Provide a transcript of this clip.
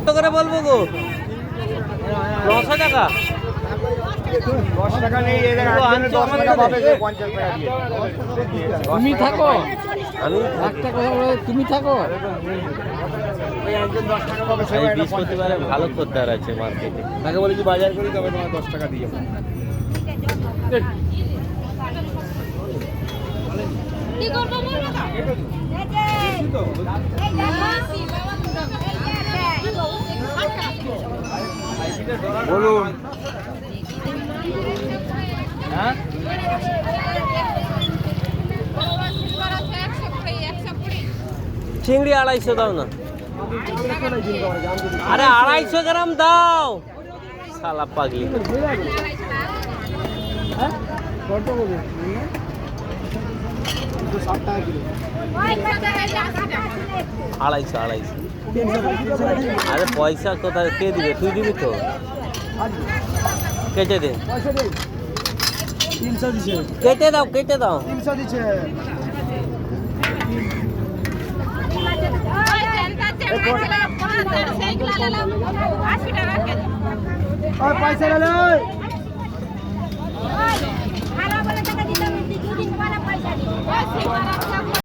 কত করে বলবো গো? 900 টাকা। 10 টাকা নেই, এদের 10 টাকা পাবে, 50 টাকা দিয়ে। তুমি থাকো, আমি একটা কথা বলে তুমি থাকো। ওই একজন 10 টাকা পাবে, সে এই একটা 50 বৃহস্পতিবারে ভালো খদ্দের আছে মার্কেটে। তাকে বলে কি বাজার করি, তবে তোমার 10 টাকা দিয়ে যাবো। কি করবো বলো না? বলুন। হ্যাঁ, চিংড়ি 250 দাও না। আরে 250 গ্রাম দাও, শালা পাগলি। কত বলুন? 60 টাকা কিলো। 250। আরে পয়সা কোথায়, কে দিবে? তুই দিবি তো, কেটে দে। 300 দিছে, কেটে দাও, কেটে দাও। 300 দিছে। ওই পয়সা লে। খারাপ বলে টাকা দিতে দুদিন পরে পয়সা দিই।